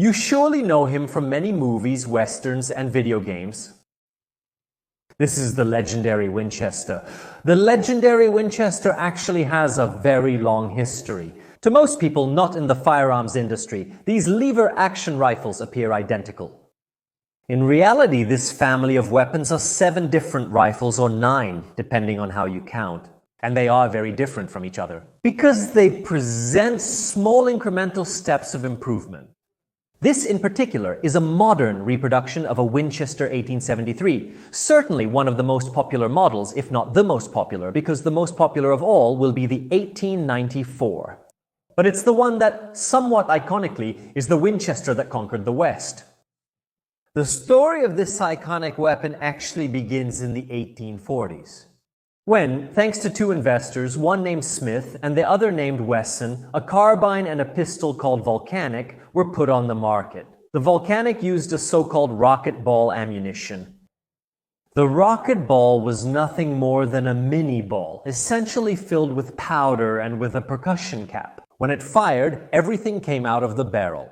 You surely know him from many movies, westerns, and video games. This is the legendary Winchester. The legendary Winchester actually has a very long history. To most people not in the firearms industry, these lever-action rifles appear identical. In reality, this family of weapons are 7 different rifles, or 9, depending on how you count. And they are very different from each other, because they present small incremental steps of improvement. This in particular is a modern reproduction of a Winchester 1873, certainly one of the most popular models, if not the most popular, because the most popular of all will be the 1894. But it's the one that, somewhat iconically, is the Winchester that conquered the West. The story of this iconic weapon actually begins in the 1840s. When, thanks to 2 investors, one named Smith and the other named Wesson, a carbine and a pistol called Volcanic were put on the market. The Volcanic used a so-called rocket ball ammunition. The rocket ball was nothing more than a mini ball, essentially filled with powder and with a percussion cap. When it fired, everything came out of the barrel.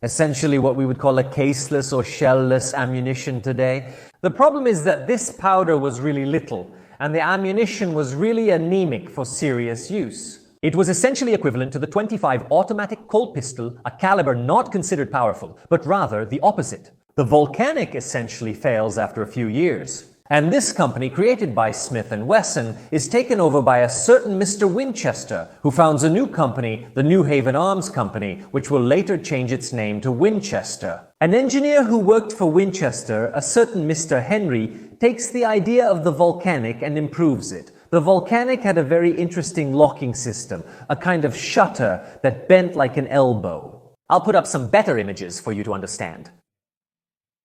Essentially what we would call a caseless or shell-less ammunition today. The problem is that this powder was really little, and the ammunition was really anemic for serious use. It was essentially equivalent to the .25 automatic Colt pistol, a caliber not considered powerful, but rather the opposite. The Volcanic essentially fails after a few years. And this company, created by Smith and Wesson, is taken over by a certain Mr. Winchester, who founds a new company, the New Haven Arms Company, which will later change its name to Winchester. An engineer who worked for Winchester, a certain Mr. Henry, takes the idea of the Volcanic and improves it. The Volcanic had a very interesting locking system, a kind of shutter that bent like an elbow. I'll put up some better images for you to understand.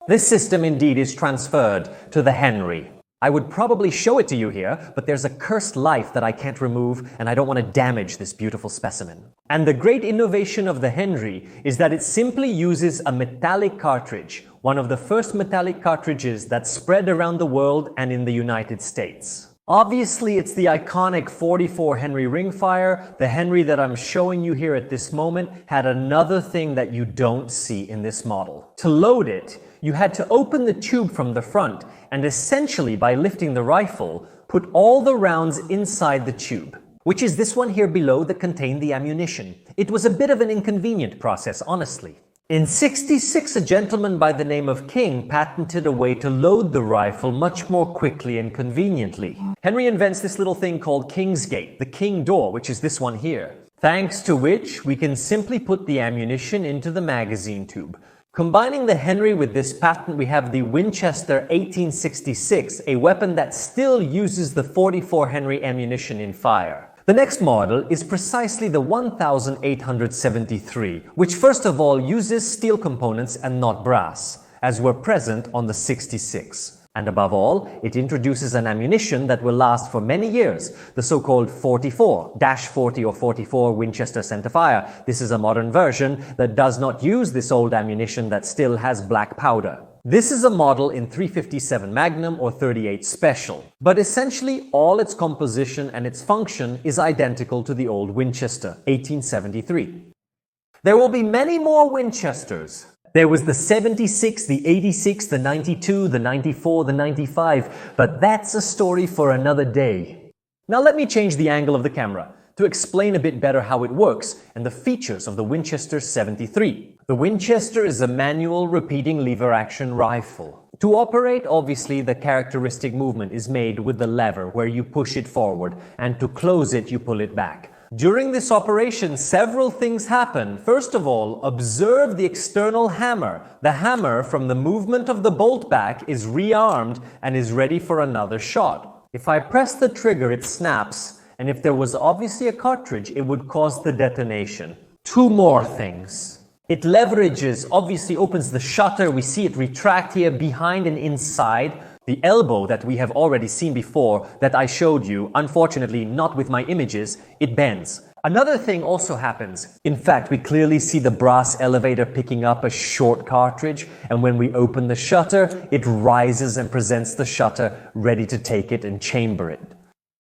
This system indeed is transferred to the Henry. I would probably show it to you here, but there's a cursed life that I can't remove, and I don't want to damage this beautiful specimen. And the great innovation of the Henry is that it simply uses a metallic cartridge, one of the first metallic cartridges that spread around the world and in the United States. Obviously, it's the iconic 44 Henry rimfire. The Henry that I'm showing you here at this moment had another thing that you don't see in this model. To load it, you had to open the tube from the front and essentially, by lifting the rifle, put all the rounds inside the tube, which is this one here below that contained the ammunition. It was a bit of an inconvenient process, honestly. In '66, a gentleman by the name of King patented a way to load the rifle much more quickly and conveniently. Henry invents this little thing called Kingsgate, the King door, which is this one here, thanks to which we can simply put the ammunition into the magazine tube. Combining the Henry with this patent, we have the Winchester 1866, a weapon that still uses the 44 Henry ammunition in fire. The next model is precisely the 1873, which first of all uses steel components and not brass, as were present on the 66. And above all, it introduces an ammunition that will last for many years, the so-called 44-40 or 44 Winchester centerfire. This is a modern version that does not use this old ammunition that still has black powder. This is a model in .357 Magnum or .38 Special, but essentially all its composition and its function is identical to the old Winchester, 1873. There will be many more Winchesters. There was the 76, the 86, the 92, the 94, the 95, but that's a story for another day. Now let me change the angle of the camera to explain a bit better how it works and the features of the Winchester 73. The Winchester is a manual repeating lever-action rifle. To operate, obviously, the characteristic movement is made with the lever where you push it forward, and to close it, you pull it back. During this operation, several things happen. First of all, observe the external hammer. The hammer, from the movement of the bolt back, is rearmed and is ready for another shot. If I press the trigger, it snaps, and if there was obviously a cartridge, it would cause the detonation. 2 more things. It leverages, obviously opens the shutter. We see it retract here behind and inside. The elbow that we have already seen before that I showed you, unfortunately not with my images, it bends. Another thing also happens. In fact, we clearly see the brass elevator picking up a short cartridge, and when we open the shutter, it rises and presents the shutter ready to take it and chamber it.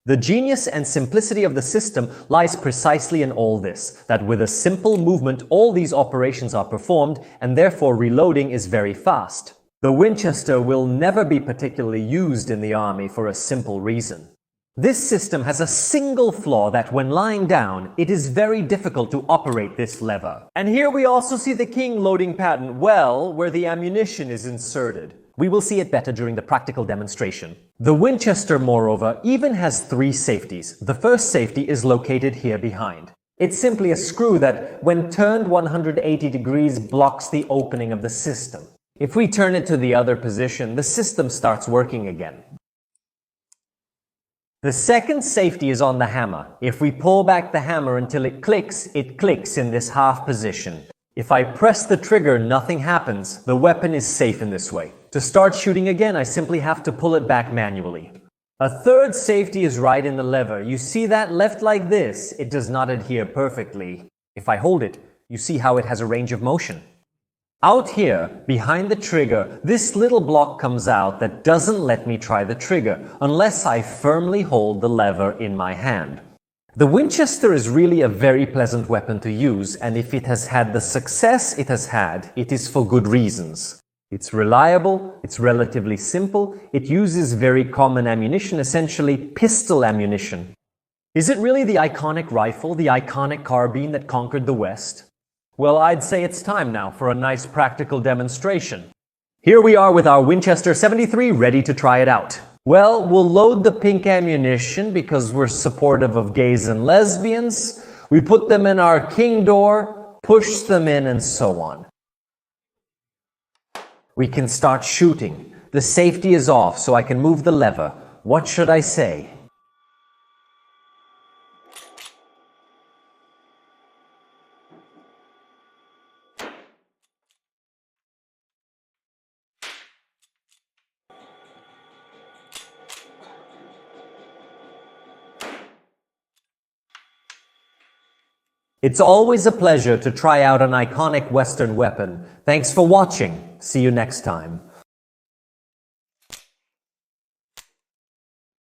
The genius and simplicity of the system lies precisely in all this, that with a simple movement all these operations are performed, and therefore reloading is very fast. The Winchester will never be particularly used in the army for a simple reason. This system has a single flaw that when lying down, it is very difficult to operate this lever. And here we also see the King loading pattern well where the ammunition is inserted. We will see it better during the practical demonstration. The Winchester, moreover, even has 3 safeties. The first safety is located here behind. It's simply a screw that, when turned 180 degrees, blocks the opening of the system. If we turn it to the other position, the system starts working again. The second safety is on the hammer. If we pull back the hammer until it clicks in this half position. If I press the trigger, nothing happens. The weapon is safe in this way. To start shooting again, I simply have to pull it back manually. A third safety is right in the lever. You see that left like this, it does not adhere perfectly. If I hold it, you see how it has a range of motion. Out here, behind the trigger, this little block comes out that doesn't let me try the trigger unless I firmly hold the lever in my hand. The Winchester is really a very pleasant weapon to use, and if it has had the success it has had, it is for good reasons. It's reliable, it's relatively simple, it uses very common ammunition, essentially pistol ammunition. Is it really the iconic rifle, the iconic carbine that conquered the West? Well, I'd say it's time now for a nice practical demonstration. Here we are with our Winchester 73 ready to try it out. Well, we'll load the pink ammunition because we're supportive of gays and lesbians. We put them in our King door, push them in, and so on. We can start shooting. The safety is off, so I can move the lever. What should I say? It's always a pleasure to try out an iconic Western weapon. Thanks for watching. See you next time.